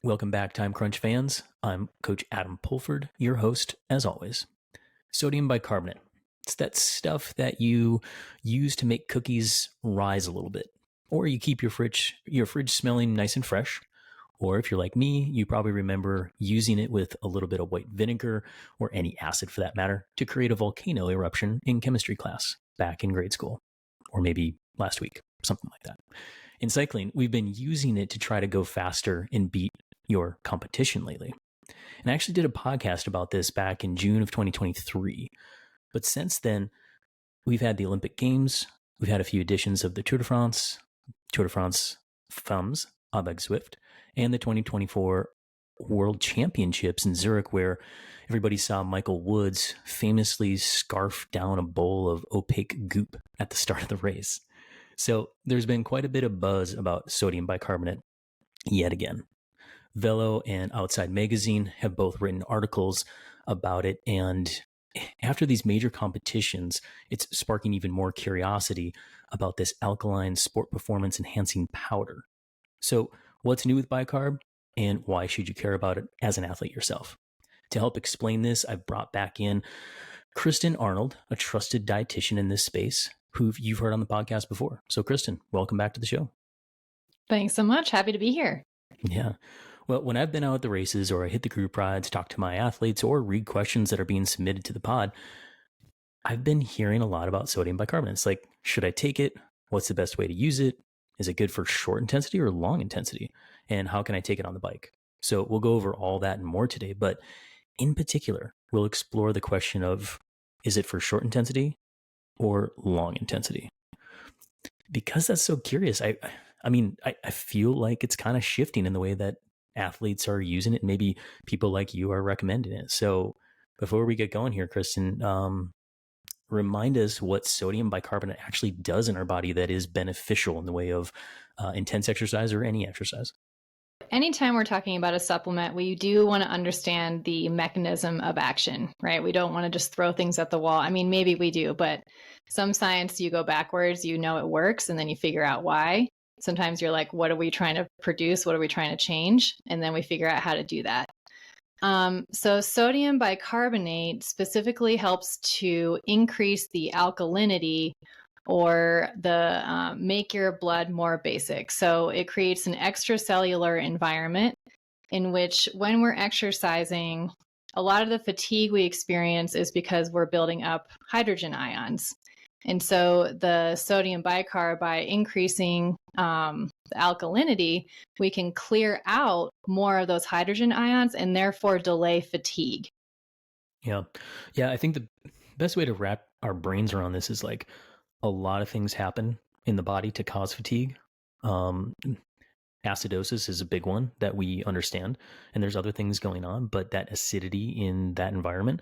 Welcome back, Time Crunch fans. I'm Coach Adam Pulford, your host, as always. Sodium bicarbonate. It's that stuff that you use to make cookies rise a little bit, or you keep your fridge smelling nice and fresh. Or if you're like me, you probably remember using it with a little bit of white vinegar, or any acid for that matter, to create a volcano eruption in chemistry class back in grade school, or maybe last week, something like that. In cycling, we've been using it to try to go faster and beat your competition lately. And I actually did a podcast about this back in June of 2023. But since then, we've had the Olympic Games, we've had a few editions of the Tour de France Femmes, Abeg Swift, and the 2024 World Championships in Zurich, where everybody saw Michael Woods famously scarf down a bowl of opaque goop at the start of the race. So there's been quite a bit of buzz about sodium bicarbonate yet again. Velo and Outside Magazine have both written articles about it, and after these major competitions, it's sparking even more curiosity about this alkaline sport performance enhancing powder. So what's new with bicarb, and why should you care about it as an athlete yourself? To help explain this, I've brought back in Kristen Arnold, a trusted dietitian in this space, who you've heard on the podcast before. So Kristen, welcome back to the show. Thanks so much. Happy to be here. Yeah. Well, when I've been out at the races, or I hit the group rides, talk to my athletes, or read questions that are being submitted to the pod, I've been hearing a lot about sodium bicarbonate. It's like, should I take it? What's the best way to use it? Is it good for short intensity or long intensity? And how can I take it on the bike? So we'll go over all that and more today. But in particular, we'll explore the question of, is it for short intensity or long intensity? Because that's so curious. I feel like it's kind of shifting in the way that athletes are using it. Maybe people like you are recommending it. So before we get going here, Kristen, remind us what sodium bicarbonate actually does in our body that is beneficial in the way of intense exercise or any exercise. Anytime we're talking about a supplement, we do want to understand the mechanism of action, right? We don't want to just throw things at the wall. I mean, maybe we do, but some science, you go backwards, you know it works, and then you figure out why. Sometimes you're like, what are we trying to produce? What are we trying to change? And then we figure out how to do that. So sodium bicarbonate specifically helps to increase the alkalinity, or the make your blood more basic. So it creates an extracellular environment in which, when we're exercising, a lot of the fatigue we experience is because we're building up hydrogen ions. And so the sodium bicarb, by increasing the alkalinity, we can clear out more of those hydrogen ions and therefore delay fatigue. Yeah. I think the best way to wrap our brains around this is like, a lot of things happen in the body to cause fatigue. Acidosis is a big one that we understand, and there's other things going on, but that acidity in that environment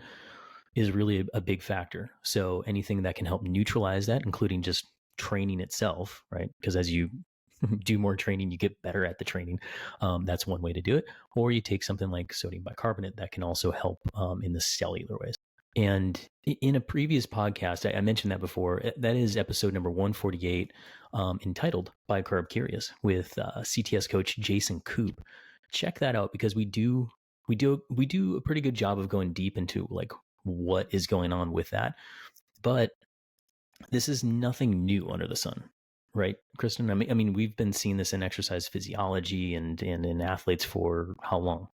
is really a big factor. So anything that can help neutralize that, including just training itself, right? Because as you do more training, you get better at the training. That's one way to do it. Or you take something like sodium bicarbonate that can also help in the cellular ways. And in a previous podcast, I mentioned that before. That is episode number 148, entitled Bicarb Curious, with CTS coach Jason Koop. Check that out, because we do a pretty good job of going deep into like what is going on with that. But this is nothing new under the sun, right, Kristen? I mean, we've been seeing this in exercise physiology and in athletes for how long?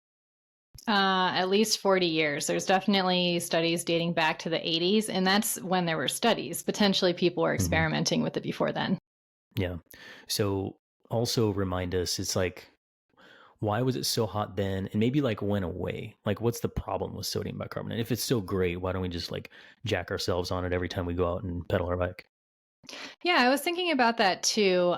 At least 40 years. There's definitely studies dating back to the 80s, and that's when there were studies. Potentially people were experimenting with it before then. Yeah. So also remind us, it's like, why was it so hot then, and maybe like went away? Like, what's the problem with sodium bicarbonate? If it's so great, why don't we just like jack ourselves on it every time we go out and pedal our bike? Yeah, I was thinking about that too.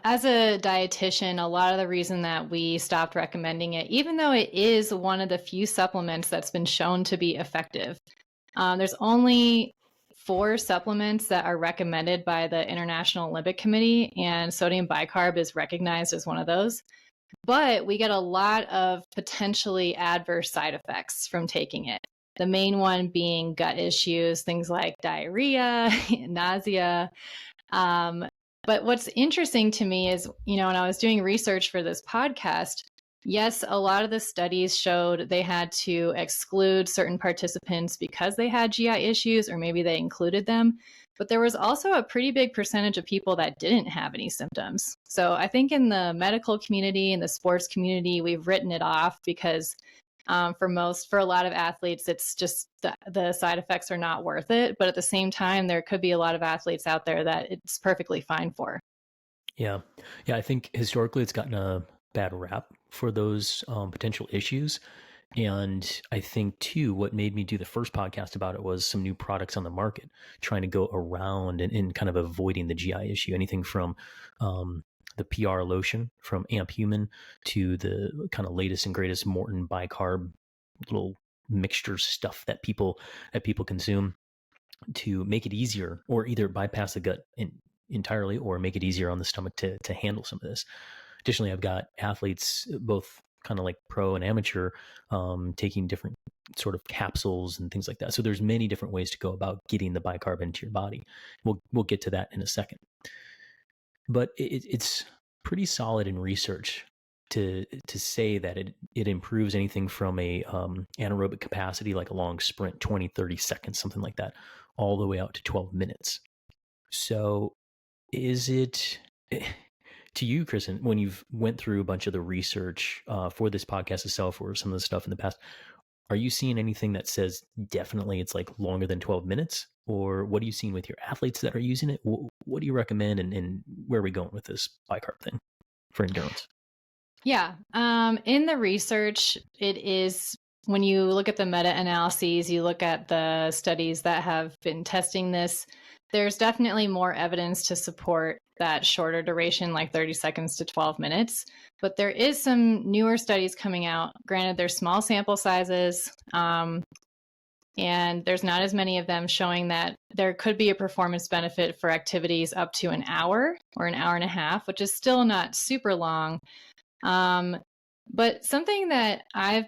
As a dietitian, a lot of the reason that we stopped recommending it, even though it is one of the few supplements that's been shown to be effective, there's only 4 supplements that are recommended by the International Olympic Committee, and sodium bicarb is recognized as one of those. But we get a lot of potentially adverse side effects from taking it. The main one being gut issues, things like diarrhea, nausea. But what's interesting to me is, when I was doing research for this podcast, Yes, a lot of the studies showed they had to exclude certain participants because they had GI issues, or maybe they included them. But there was also a pretty big percentage of people that didn't have any symptoms. So I think in the medical community and the sports community, we've written it off because for a lot of athletes, it's just the side effects are not worth it. But at the same time, there could be a lot of athletes out there that it's perfectly fine for. Yeah. Yeah. I think historically it's gotten a bad rap for those potential issues. And I think too, what made me do the first podcast about it was some new products on the market, trying to go around and kind of avoiding the GI issue. Anything from the PR lotion from Amp Human to the kind of latest and greatest Morton bicarb little mixture stuff that people consume to make it easier, or either bypass the gut entirely, or make it easier on the stomach to handle some of this. Additionally, I've got athletes, both kind of like pro and amateur, taking different sort of capsules and things like that. So there's many different ways to go about getting the bicarb into your body. We'll get to that in a second. But it's pretty solid in research to say that it improves anything from a anaerobic capacity, like a long sprint, 20, 30 seconds, something like that, all the way out to 12 minutes. So is it, to you, Kristen, when you've went through a bunch of the research for this podcast itself or some of the stuff in the past, are you seeing anything that says definitely it's like longer than 12 minutes? Or what are you seeing with your athletes that are using it? What do you recommend, and where are we going with this bicarb thing for endurance? Yeah. In the research, it is, when you look at the meta-analyses, you look at the studies that have been testing this, there's definitely more evidence to support that shorter duration, like 30 seconds to 12 minutes. But there is some newer studies coming out. Granted, they're small sample sizes, and there's not as many of them, showing that there could be a performance benefit for activities up to an hour or an hour and a half, which is still not super long. But something that I've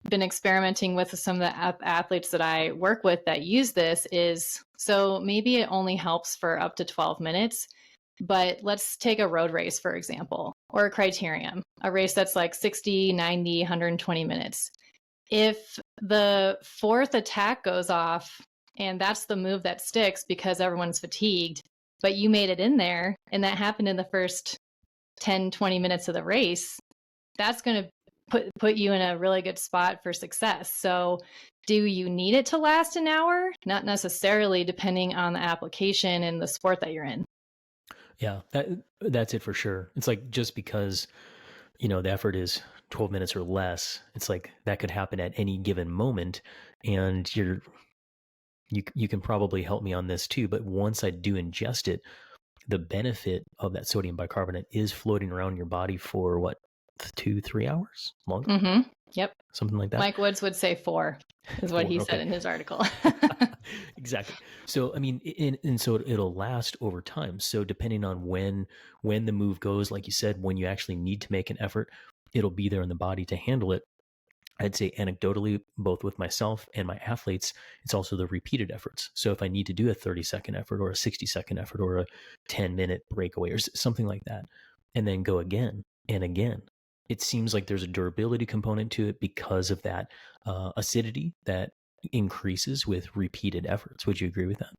been experimenting with some of the athletes that I work with that use this is, so maybe it only helps for up to 12 minutes, but let's take a road race, for example, or a criterium, a race that's like 60, 90, 120 minutes. If the fourth attack goes off and that's the move that sticks because everyone's fatigued, but you made it in there and that happened in the first 10, 20 minutes of the race, that's going to put you in a really good spot for success. So do you need it to last an hour? Not necessarily, depending on the application and the sport that you're in. Yeah, that's it for sure. It's like, just because, the effort is 12 minutes or less, it's like that could happen at any given moment. And you can probably help me on this too. But once I do ingest it, the benefit of that sodium bicarbonate is floating around your body for what, 2-3 hours longer? Mm-hmm. Yep. Something like that. Mike Woods would say 4 is what he said in his article. Exactly. So, I mean, and so it'll last over time. So depending on when the move goes, like you said, when you actually need to make an effort, it'll be there in the body to handle it. I'd say anecdotally, both with myself and my athletes, it's also the repeated efforts. So if I need to do a 30-second effort or a 60-second effort or a 10-minute breakaway or something like that, and then go again and again, it seems like there's a durability component to it because of that acidity that increases with repeated efforts. Would you agree with that?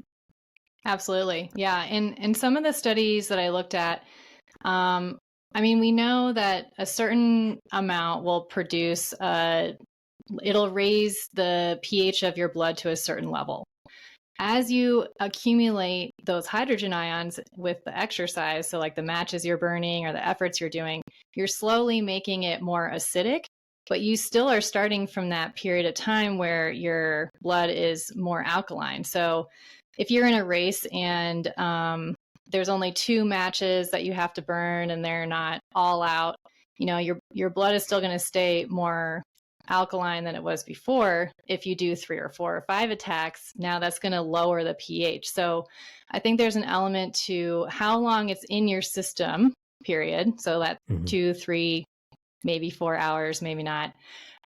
Absolutely. Yeah. And some of the studies that I looked at, we know that a certain amount will produce, it'll raise the pH of your blood to a certain level. As you accumulate those hydrogen ions with the exercise, so like the matches you're burning or the efforts you're doing, you're slowly making it more acidic, but you still are starting from that period of time where your blood is more alkaline. So if you're in a race and there's only 2 matches that you have to burn and they're not all out, your blood is still going to stay more alkaline than it was before. If you do 3 or 4 or 5 attacks, now that's going to lower the pH. So I think there's an element to how long it's in your system, period. So that 2, 3, maybe 4 hours, maybe not.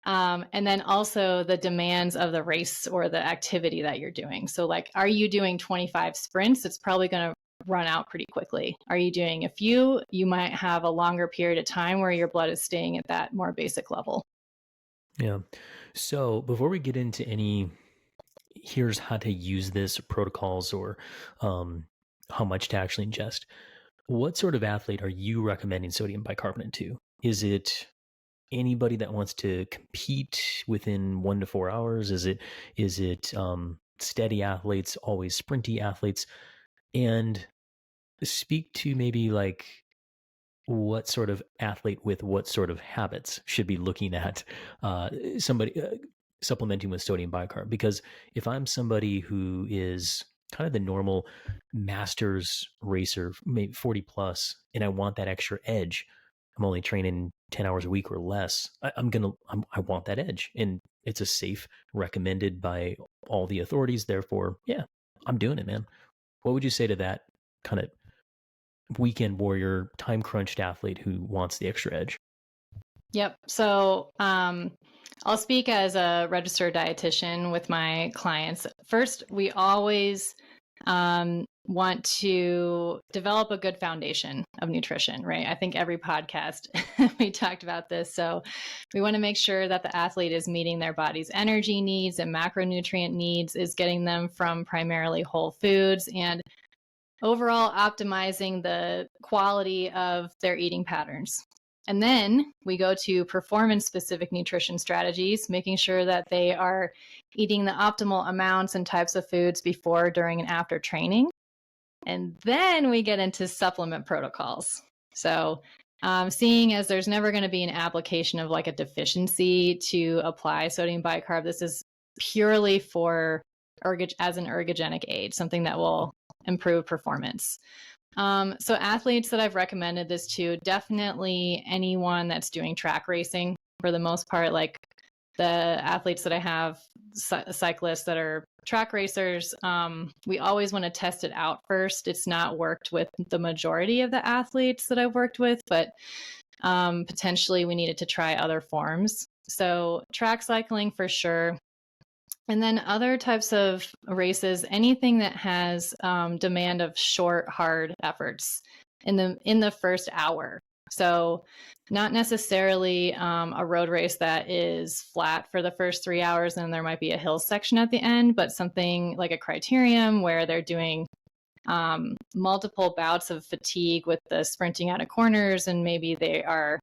And then also the demands of the race or the activity that you're doing. So like, are you doing 25 sprints? It's probably going to run out pretty quickly. Are you doing a few? You might have a longer period of time where your blood is staying at that more basic level. Yeah. So before we get into here's how to use this protocols or how much to actually ingest, what sort of athlete are you recommending sodium bicarbonate to? Is it anybody that wants to compete within 1 to 4 hours? Is it steady athletes, always sprinty athletes? And speak to maybe like what sort of athlete with what sort of habits should be looking at somebody supplementing with sodium bicarb. Because if I'm somebody who is kind of the normal masters racer, maybe 40 plus, and I want that extra edge, I'm only training 10 hours a week or less. I want that edge, and it's a safe, recommended by all the authorities. Therefore, yeah, I'm doing it, man. What would you say to that kind of weekend warrior, time crunched athlete who wants the extra edge? Yep. So I'll speak as a registered dietitian with my clients. First, we always want to develop a good foundation of nutrition, right? I think every podcast we talked about this. So we want to make sure that the athlete is meeting their body's energy needs and macronutrient needs, is getting them from primarily whole foods, and overall optimizing the quality of their eating patterns. And then we go to performance-specific nutrition strategies, making sure that they are eating the optimal amounts and types of foods before, during, and after training. And then we get into supplement protocols. So seeing as there's never going to be an application of like a deficiency to apply sodium bicarb, this is purely for as an ergogenic aid, something that will improve performance. So athletes that I've recommended this to, definitely anyone that's doing track racing for the most part, like the athletes that I have, cyclists that are track racers. We always want to test it out first. It's not worked with the majority of the athletes that I've worked with, but potentially we needed to try other forms. So track cycling for sure. And then other types of races, anything that has demand of short, hard efforts in the first hour. So not necessarily a road race that is flat for the first 3 hours, and there might be a hill section at the end, but something like a criterium where they're doing multiple bouts of fatigue with the sprinting out of corners, and maybe they are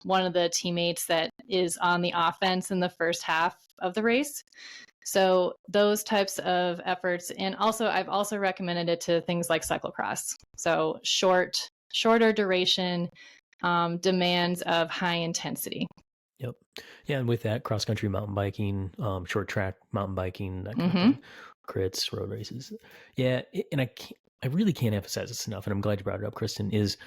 one of the teammates that is on the offense in the first half of the race. So those types of efforts. And also, I've also recommended it to things like cyclocross. So shorter duration, demands of high intensity. Yep. Yeah. And with that, cross country mountain biking, short track mountain biking, that kind of thing, crits, road races. Yeah. And I really can't emphasize this enough. And I'm glad you brought it up, Kristen, is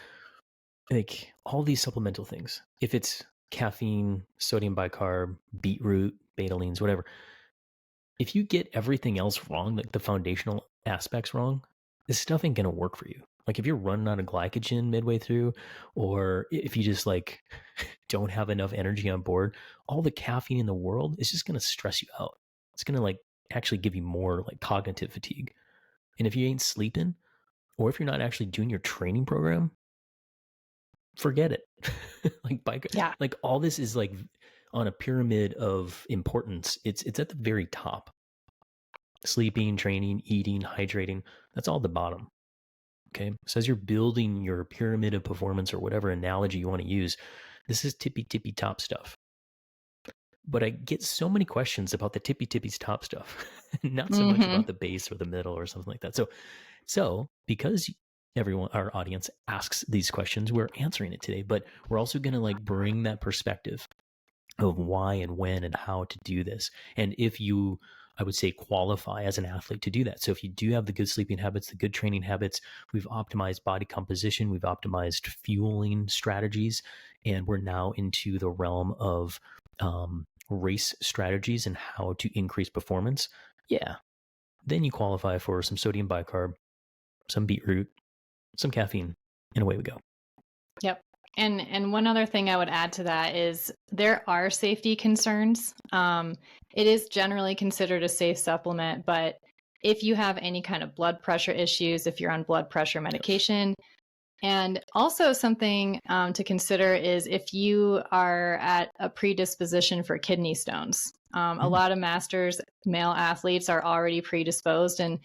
like all these supplemental things. If it's caffeine, sodium bicarb, beetroot, betalines, whatever, if you get everything else wrong, like the foundational aspects wrong, this stuff ain't going to work for you. Like if you're running out of glycogen midway through, or if you just like don't have enough energy on board, all the caffeine in the world is just going to stress you out. It's going to like actually give you more like cognitive fatigue. And if you ain't sleeping, or if you're not actually doing your training program, forget it. Like all this is like on a pyramid of importance. It's at the very top. Sleeping, training, eating, hydrating, that's all the bottom. Okay. So as you're building your pyramid of performance, or whatever analogy you want to use, this is tippy top stuff. But I get so many questions about the tippy top stuff, not so much about the base or the middle or something like that. So because our audience asks these questions, we're answering it today, but we're also going to like bring that perspective of why and when and how to do this. And if you, I would say, qualify as an athlete to do that. So if you do have the good sleeping habits, the good training habits, we've optimized body composition, we've optimized fueling strategies, and we're now into the realm of race strategies and how to increase performance. Yeah. Then you qualify for some sodium bicarb, some beetroot, some caffeine, and away we go. Yep. And one other thing I would add to that is there are safety concerns. It is generally considered a safe supplement, but if you have any kind of blood pressure issues, if you're on blood pressure medication. And also something to consider is if you are at a predisposition for kidney stones. A lot of masters, male athletes are already predisposed, and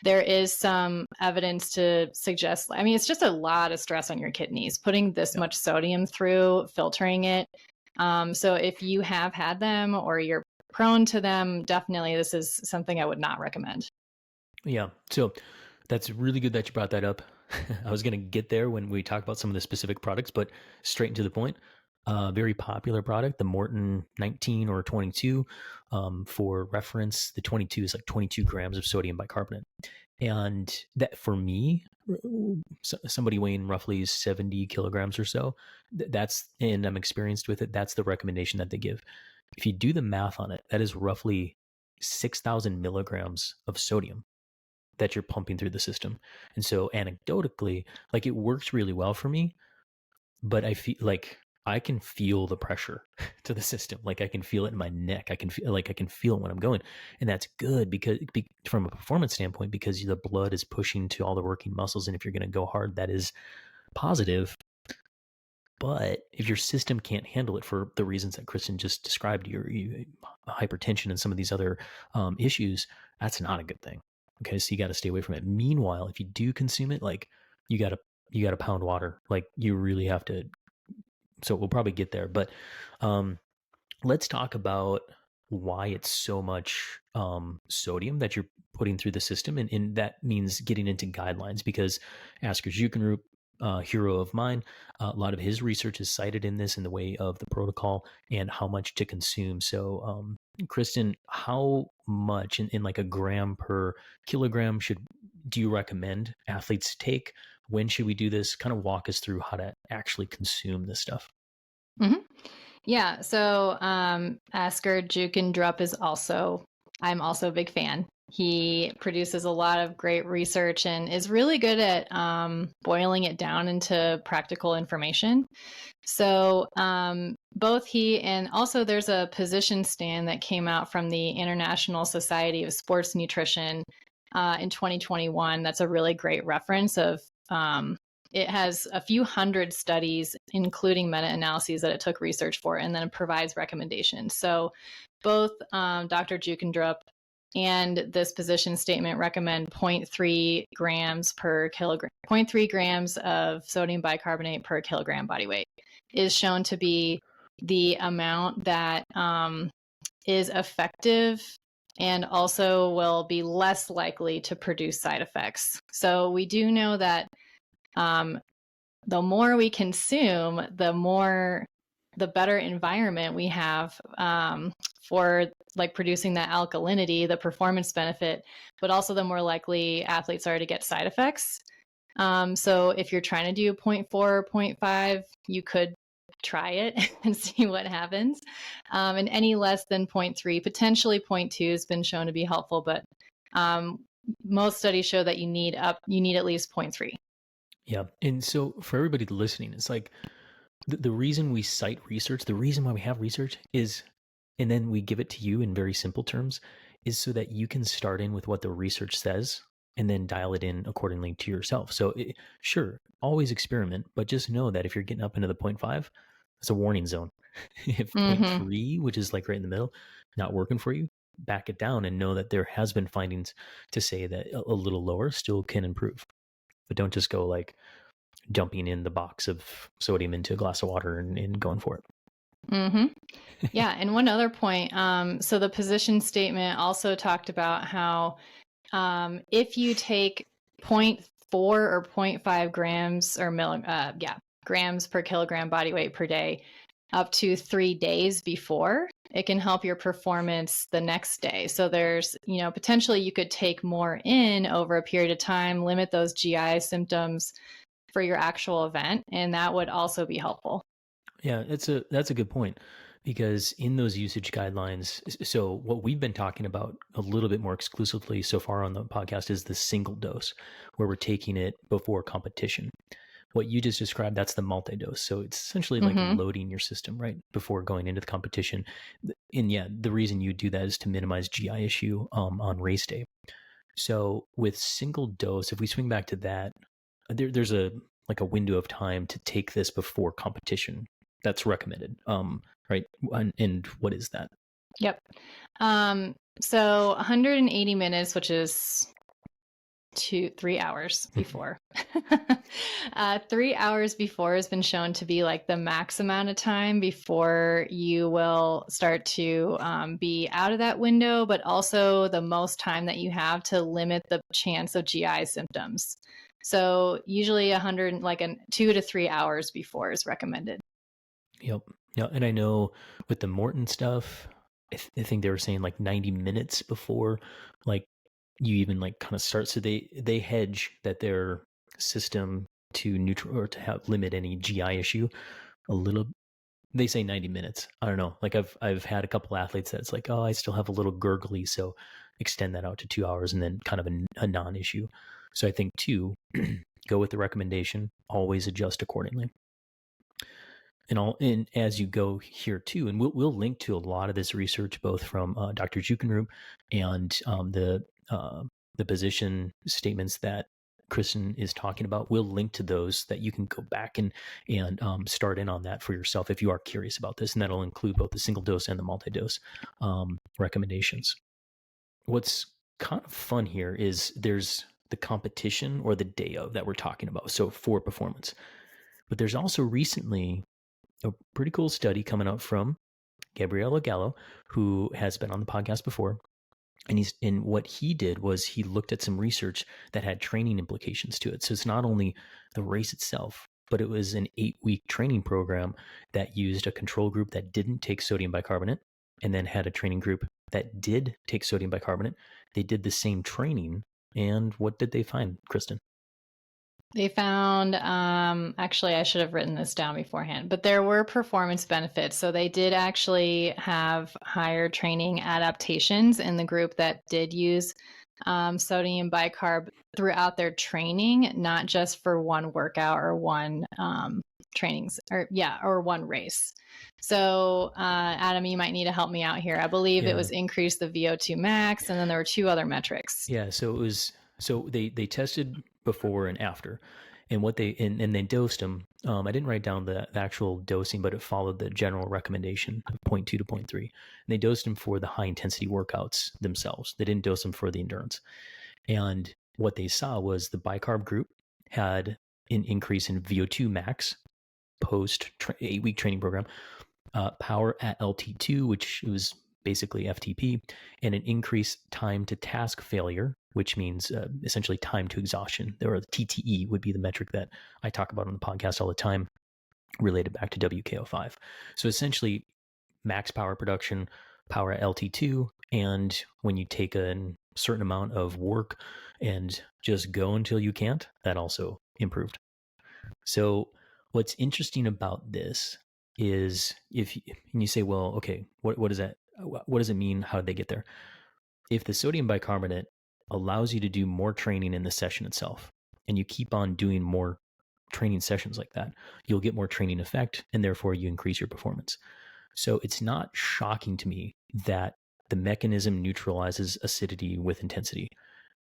there is some evidence to suggest, I mean, it's just a lot of stress on your kidneys, putting this much sodium through, filtering it. So if you have had them or you're prone to them, definitely this is something I would not recommend. Yeah. So that's really good that you brought that up. I was going to get there when we talk about some of the specific products, but straight and to the point. Very popular product, the Morton 19 or 22. For reference, the 22 is like 22 grams of sodium bicarbonate. And that for me, somebody weighing roughly 70 kilograms or so, and I'm experienced with it, that's the recommendation that they give. If you do the math on it, that is roughly 6,000 milligrams of sodium that you're pumping through the system. And so anecdotally, like, it works really well for me, but I feel like I can feel the pressure to the system. Like, I can feel it in my neck. I can feel it when I'm going. And that's good because from a performance standpoint, because the blood is pushing to all the working muscles. And if you're going to go hard, that is positive. But if your system can't handle it for the reasons that Kristen just described, your hypertension and some of these other issues, that's not a good thing. Okay, so you got to stay away from it. Meanwhile, if you do consume it, like, you got to pound water. Like, you really have to. So we'll probably get there, but let's talk about why it's so much sodium that you're putting through the system, and that means getting into guidelines, because Asker Jukenrup, hero of mine, a lot of his research is cited in this in the way of the protocol and how much to consume. So Kristen, how much in like a gram per kilogram do you recommend athletes take? When should we do this? Kind of walk us through how to actually consume this stuff. Mm-hmm. Yeah. So Asker Jukenrup I'm also a big fan. He produces a lot of great research and is really good at boiling it down into practical information. So both he and also there's a position stand that came out from the International Society of Sports Nutrition in 2021. That's a really great reference of it has a few hundred studies, including meta-analyses that it took research for, and then it provides recommendations. So both Dr. Jukenrup and this position statement recommend 0.3 grams per kilogram, 0.3 grams of sodium bicarbonate per kilogram body weight is shown to be the amount that is effective and also will be less likely to produce side effects. So we do know that the more we consume, the better environment we have for like producing that alkalinity, the performance benefit, but also the more likely athletes are to get side effects. So if you're trying to do 0.4 or 0.5, you could try it and see what happens. And any less than 0.3, potentially 0.2 has been shown to be helpful, but most studies show that you need at least 0.3. Yeah. And so for everybody listening, it's like the reason we cite research, the reason why we have research is, and then we give it to you in very simple terms, is so that you can start in with what the research says and then dial it in accordingly to yourself. So sure, always experiment, but just know that if you're getting up into the 0.5, it's a warning zone. If 0.3, which is like right in the middle, not working for you, back it down and know that there has been findings to say that a little lower still can improve. But don't just go like dumping in the box of sodium into a glass of water and going for it. Mm-hmm. Yeah. And one other point. So the position statement also talked about how if you take 0.4 or 0.5 grams or grams per kilogram body weight per day up to 3 days before, it can help your performance the next day. So there's, potentially you could take more in over a period of time, limit those GI symptoms for your actual event, and that would also be helpful. Yeah, that's a good point, because in those usage guidelines, so what we've been talking about a little bit more exclusively so far on the podcast is the single dose, where we're taking it before competition. What you just described, that's the multi-dose. So it's essentially like loading your system right before going into the competition. And yeah, the reason you do that is to minimize GI issue on race day. So with single dose, if we swing back to that, there's a window of time to take this before competition that's recommended. Right. And what is that? Yep. So 180 minutes, which is 3 hours before. 3 hours before has been shown to be like the max amount of time before you will start to be out of that window, but also the most time that you have to limit the chance of GI symptoms. So usually 2 to 3 hours before is recommended. Yep. Yeah, and I know with the Morton stuff, I think they were saying like 90 minutes before, like you even like kind of start. So they hedge that their system to neutral or to have limit any GI issue a little. They say 90 minutes. I don't know. Like I've had a couple athletes that's like, oh, I still have a little gurgly, so extend that out to 2 hours, and then kind of a non-issue. So I think too, go with the recommendation. Always adjust accordingly. And as you go here too, and we'll link to a lot of this research both from Dr. Jukenroop and the position statements that Kristen is talking about. We'll link to those that you can go back and start in on that for yourself if you are curious about this, and that'll include both the single dose and the multi-dose recommendations. What's kind of fun here is there's the competition or the day of that we're talking about, so for performance. But there's also recently a pretty cool study coming out from Gabriele Gallo, who has been on the podcast before. And what he did was he looked at some research that had training implications to it. So it's not only the race itself, but it was an 8-week training program that used a control group that didn't take sodium bicarbonate and then had a training group that did take sodium bicarbonate. They did the same training. And what did they find, Kristen? They found, actually, I should have written this down beforehand, but there were performance benefits. So they did actually have higher training adaptations in the group that did use sodium bicarb throughout their training, not just for one workout or one or one race. So, Adam, you might need to help me out here. I believe it was increase the VO2 max, and then there were 2 other metrics. Yeah, so they tested before and after, and what they and they dosed them. I didn't write down the actual dosing, but it followed the general recommendation of 0.2 to 0.3. And they dosed them for the high intensity workouts themselves. They didn't dose them for the endurance. And what they saw was the bicarb group had an increase in VO2 max post 8-week training program, power at LT2, which was basically FTP, and an increased time to task failure, which means essentially time to exhaustion. Or the TTE would be the metric that I talk about on the podcast all the time, related back to WKO5. So essentially, max power production, power at LT2, and when you take a certain amount of work and just go until you can't, that also improved. So what's interesting about this is if you say, well, okay, what does that? What does it mean? How did they get there? If the sodium bicarbonate allows you to do more training in the session itself, and you keep on doing more training sessions like that, you'll get more training effect, and therefore you increase your performance. So it's not shocking to me that the mechanism neutralizes acidity with intensity.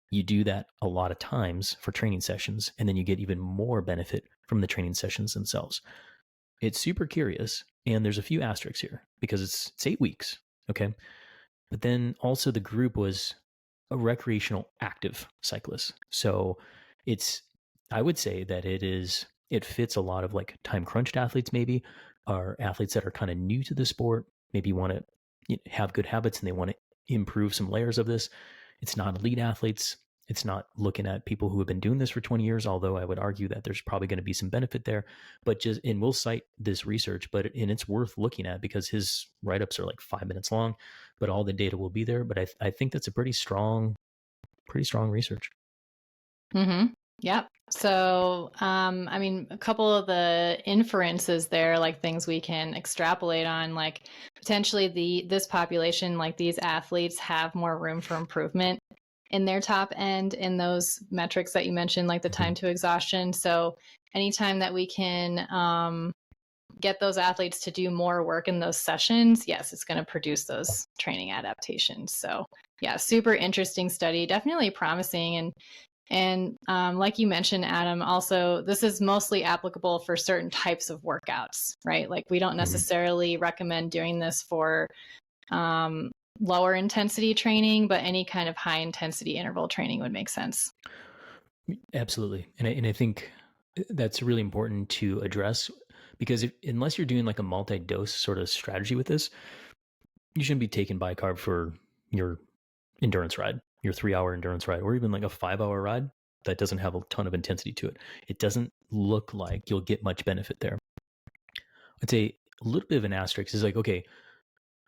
You do that a lot of times for training sessions, and then you get even more benefit from the training sessions themselves. It's super curious, and there's a few asterisks here because it's 8 weeks, okay? But then also the group was a recreational active cyclist. So I would say that it fits a lot of like time crunched athletes, maybe, or athletes that are kind of new to the sport, maybe want to have good habits and they want to improve some layers of this. It's not elite athletes. It's not looking at people who have been doing this for 20 years, although I would argue that there's probably going to be some benefit there. But and we'll cite this research, and it's worth looking at because his write-ups are like 5 minutes long, but all the data will be there. But I think that's a pretty strong research. Mm-hmm. Yep. So, I mean, a couple of the inferences there, like things we can extrapolate on, like potentially this population, like these athletes have more room for improvement in their top end in those metrics that you mentioned, like the time to exhaustion. So anytime that we can get those athletes to do more work in those sessions, yes, it's going to produce those training adaptations. So yeah, super interesting study, definitely promising. And like you mentioned, Adam, also, this is mostly applicable for certain types of workouts, right? Like we don't necessarily recommend doing this for lower intensity training, but any kind of high intensity interval training would make sense. Absolutely. And I think that's really important to address, because unless you're doing like a multi-dose sort of strategy with this, you shouldn't be taking bicarb for your endurance ride, your 3-hour endurance ride, or even like a 5-hour ride that doesn't have a ton of intensity to it. It doesn't look like you'll get much benefit there. I'd say a little bit of an asterisk is like, okay,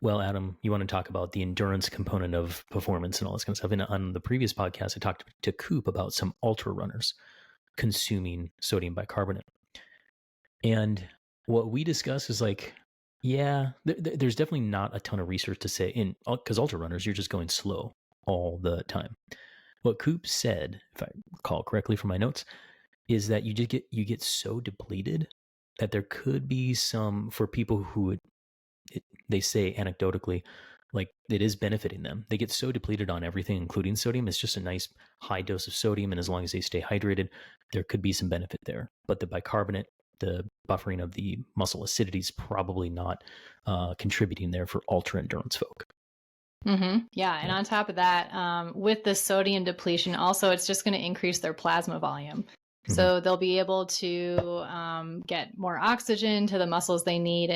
well, Adam, you want to talk about the endurance component of performance and all this kind of stuff. And on the previous podcast, I talked to Coop about some ultra runners consuming sodium bicarbonate. And what we discussed is like, yeah, there's definitely not a ton of research to say, because ultra runners, you're just going slow all the time. What Coop said, if I recall correctly from my notes, is that you get so depleted that there could be some, for people who they say anecdotally, like it is benefiting them. They get so depleted on everything, including sodium. It's just a nice high dose of sodium, and as long as they stay hydrated, there could be some benefit there. But the bicarbonate, the buffering of the muscle acidity, is probably not contributing there for ultra endurance folk. Yeah. And on top of that, with the sodium depletion, also, it's just going to increase their plasma volume. So they'll be able to get more oxygen to the muscles they need.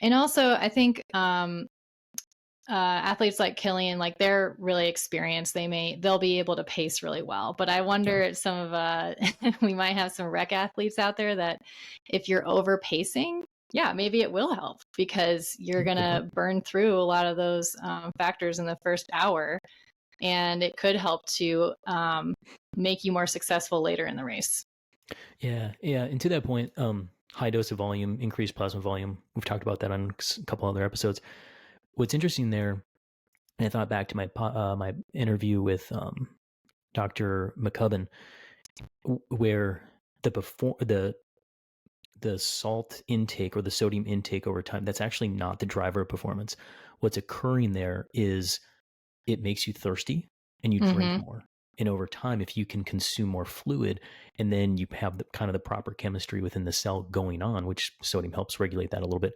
And also, I think athletes like Killian, like they're really experienced. They'll be able to pace really well. But I wonder some of we might have some rec athletes out there that if you're over pacing, yeah, maybe it will help, because you're going to burn through a lot of those factors in the first hour, and it could help to make you more successful later in the race. Yeah. And to that point, high dose of volume, increased plasma volume. We've talked about that on a couple other episodes. What's interesting there, and I thought back to my interview with Dr. McCubbin, where the salt intake or the sodium intake over time, that's actually not the driver of performance. What's occurring there is it makes you thirsty and you drink more. And over time, if you can consume more fluid, and then you have the kind of the proper chemistry within the cell going on, which sodium helps regulate that a little bit,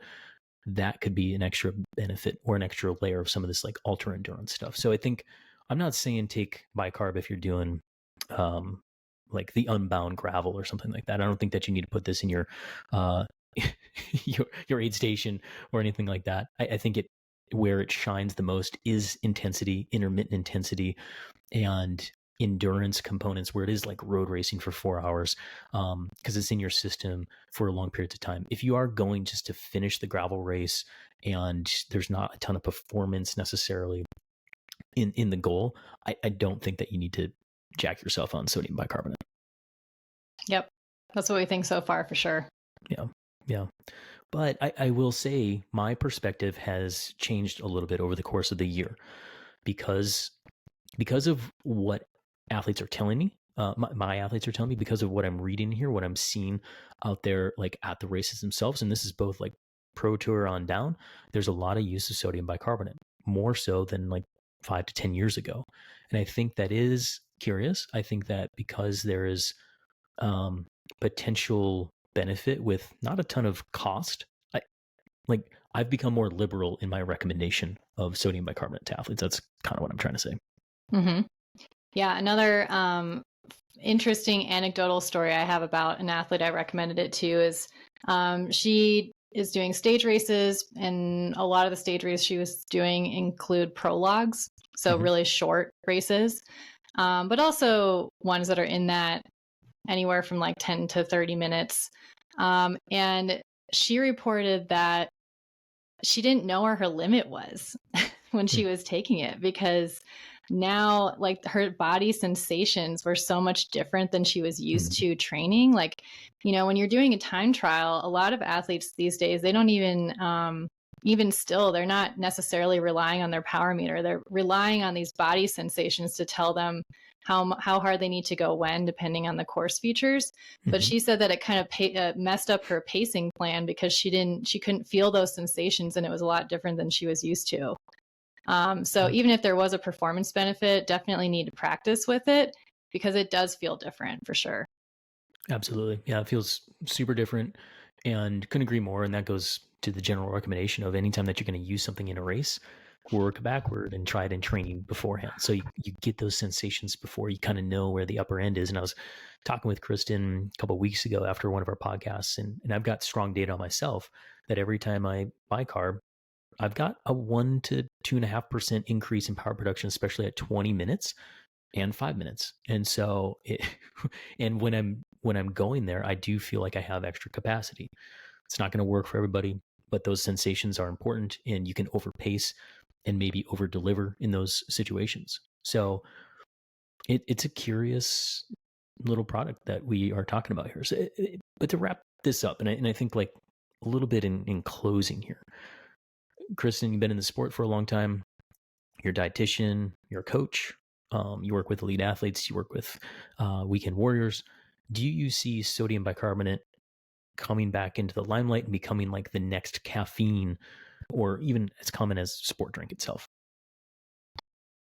that could be an extra benefit or an extra layer of some of this like ultra endurance stuff. So I think, I'm not saying take bicarb if you're doing like the Unbound gravel or something like that. I don't think that you need to put this in your your aid station or anything like that. I think where it shines the most is intensity, intermittent intensity, and endurance components, where it is like road racing for 4 hours, because it's in your system for long periods of time. If you are going just to finish the gravel race and there's not a ton of performance necessarily in the goal, I don't think that you need to jack yourself on sodium bicarbonate. Yep. That's what we think so far, for sure. Yeah. But I will say my perspective has changed a little bit over the course of the year, because of what athletes are telling me, my athletes are telling me, because of what I'm reading here, what I'm seeing out there, like at the races themselves. And this is both like pro tour on down. There's a lot of use of sodium bicarbonate, more so than like 5 to 10 years ago. And I think that is curious. I think that because there is potential benefit with not a ton of cost, I've become more liberal in my recommendation of sodium bicarbonate to athletes. That's kind of what I'm trying to say. Yeah. Another interesting anecdotal story I have about an athlete I recommended it to is she is doing stage races, and a lot of the stage races she was doing include prologues, so really short races, but also ones that are in that anywhere from like 10 to 30 minutes. And she reported that she didn't know where her limit was when she was taking it, because now like her body sensations were so much different than she was used to training. Like, when you're doing a time trial, a lot of athletes these days, they don't even still, they're not necessarily relying on their power meter. They're relying on these body sensations to tell them how hard they need to go when, depending on the course features. But she said that it kind of messed up her pacing plan because she couldn't feel those sensations, and it was a lot different than she was used to. So even if there was a performance benefit, definitely need to practice with it because it does feel different for sure. Absolutely. Yeah, it feels super different and couldn't agree more. And that goes to the general recommendation of anytime that you're going to use something in a race, work backward and try it in training beforehand. So you get those sensations before you kind of know where the upper end is. And I was talking with Kristen a couple of weeks ago after one of our podcasts, and I've got strong data on myself that every time I bicarb, I've got a 1 to 2.5% increase in power production, especially at 20 minutes and 5 minutes. And so and when I'm going there, I do feel like I have extra capacity. It's not going to work for everybody, but those sensations are important, and you can overpace and maybe over deliver in those situations. So it's a curious little product that we are talking about here. So, but to wrap this up, and I think like a little bit in closing here, Kristen, you've been in the sport for a long time. You're a dietitian, you're a coach. You work with elite athletes, you work with weekend warriors. Do you see sodium bicarbonate coming back into the limelight and becoming like the next caffeine, or even as common as sport drink itself?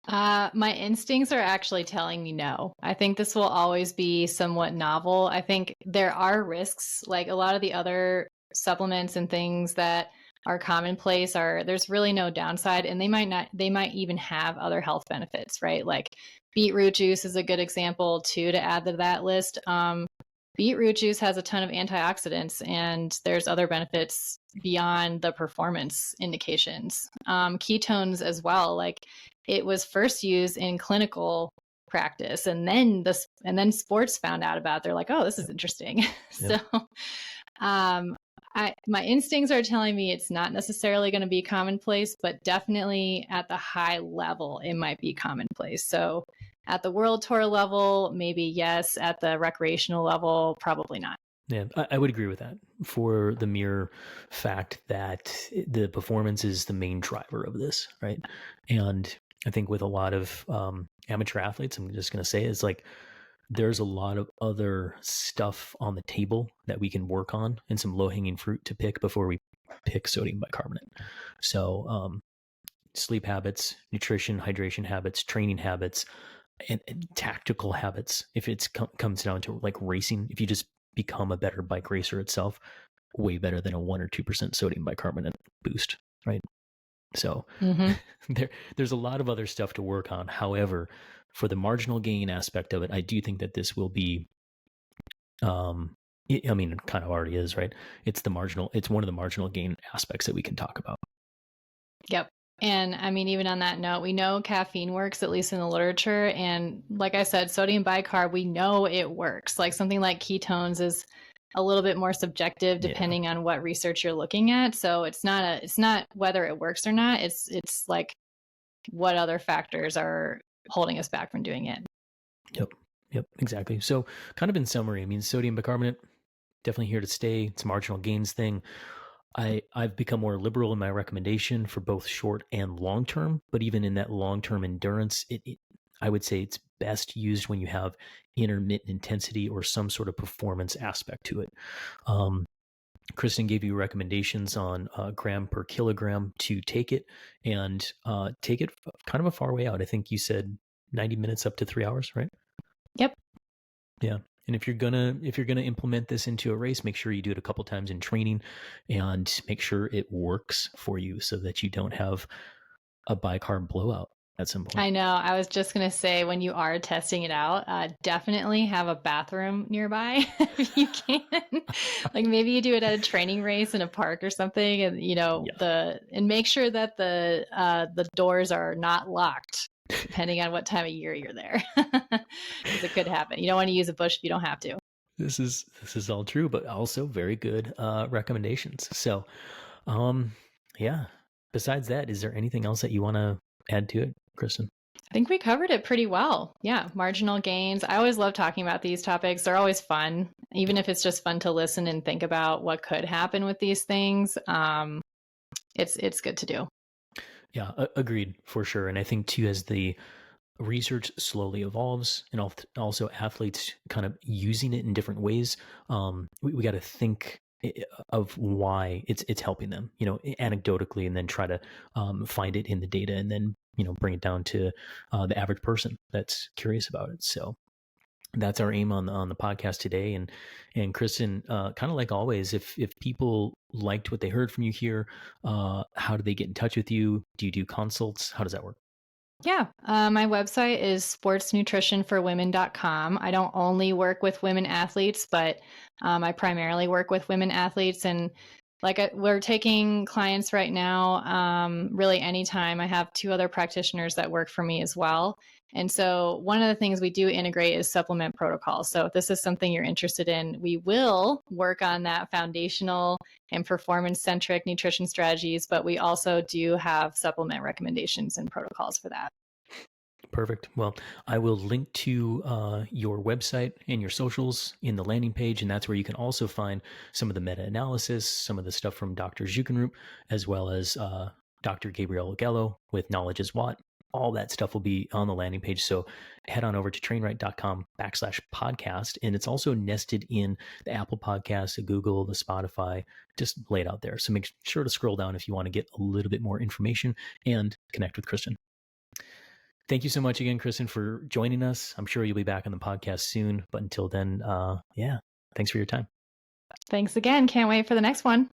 My instincts are actually telling me no. I think this will always be somewhat novel. I think there are risks, like a lot of the other supplements and things that are commonplace there's really no downside, and they might even have other health benefits, right? Like beetroot juice is a good example too, to add to that list. Beetroot juice has a ton of antioxidants, and there's other benefits beyond the performance indications. Ketones as well, like it was first used in clinical practice, and then sports found out about it. They're like, oh, this is interesting. Yep. So my instincts are telling me it's not necessarily going to be commonplace, but definitely at the high level, it might be commonplace. So at the world tour level, maybe yes. At the recreational level, probably not. Yeah, I would agree with that, for the mere fact that the performance is the main driver of this, right? And I think with a lot of amateur athletes, I'm just going to say, it's like there's a lot of other stuff on the table that we can work on, and some low-hanging fruit to pick before we pick sodium bicarbonate. So sleep habits, nutrition, hydration habits, training habits, and tactical habits. If it comes down to like racing, if you just become a better bike racer itself, way better than a 1 or 2% sodium bicarbonate boost, right? So there's a lot of other stuff to work on. However, for the marginal gain aspect of it, I do think that this will be, I mean, it kind of already is, right? It's one of the marginal gain aspects that we can talk about. Yep. And I mean, even on that note, we know caffeine works, at least in the literature. And like I said, sodium bicarb, we know it works. Like something like ketones is a little bit more subjective depending on what research you're looking at. So it's not whether it works or not. It's like what other factors are holding us back from doing it. Yep, exactly. So kind of in summary, I mean, sodium bicarbonate, definitely here to stay. It's a marginal gains thing. I've become more liberal in my recommendation for both short and long term, but even in that long term endurance, I would say it's best used when you have intermittent intensity or some sort of performance aspect to it. Kristen gave you recommendations on gram per kilogram to take it, and take it kind of a far way out. I think you said 90 minutes up to 3 hours, right? Yep. Yeah. And if you're gonna implement this into a race, make sure you do it a couple times in training, and make sure it works for you so that you don't have a bicarb blowout at some point. I know. I was just gonna say, when you are testing it out, definitely have a bathroom nearby if you can. Like maybe you do it at a training race in a park or something, and and make sure that the doors are not locked, depending on what time of year you're there, because it could happen. You don't want to use a bush if you don't have to. This is all true, but also very good recommendations. So, yeah. Besides that, is there anything else that you want to add to it, Kristen? I think we covered it pretty well. Yeah, marginal gains. I always love talking about these topics. They're always fun, even if it's just fun to listen and think about what could happen with these things. It's good to do. Yeah, agreed, for sure. And I think too, as the research slowly evolves, and also athletes kind of using it in different ways. We got to think of why it's helping them, anecdotally, and then try to find it in the data, and then bring it down to the average person that's curious about it. So that's our aim on the podcast today. And Kristen, kind of like always, if people liked what they heard from you here, how do they get in touch with you? Do you do consults? How does that work? Yeah, my website is sportsnutritionforwomen.com. I don't only work with women athletes, but I primarily work with women athletes. And we're taking clients right now, really anytime. I have 2 other practitioners that work for me as well. And so one of the things we do integrate is supplement protocols. So if this is something you're interested in, we will work on that foundational and performance-centric nutrition strategies, but we also do have supplement recommendations and protocols for that. Perfect. Well, I will link to your website and your socials in the landing page, and that's where you can also find some of the meta-analysis, some of the stuff from Dr. Zuckenrup, as well as Dr. Gabriel Ogello with Knowledge is What. All that stuff will be on the landing page. So head on over to trainright.com/podcast. And it's also nested in the Apple Podcasts, the Google, the Spotify, just laid out there. So make sure to scroll down if you want to get a little bit more information and connect with Kristen. Thank you so much again, Kristen, for joining us. I'm sure you'll be back on the podcast soon. But until then, thanks for your time. Thanks again. Can't wait for the next one.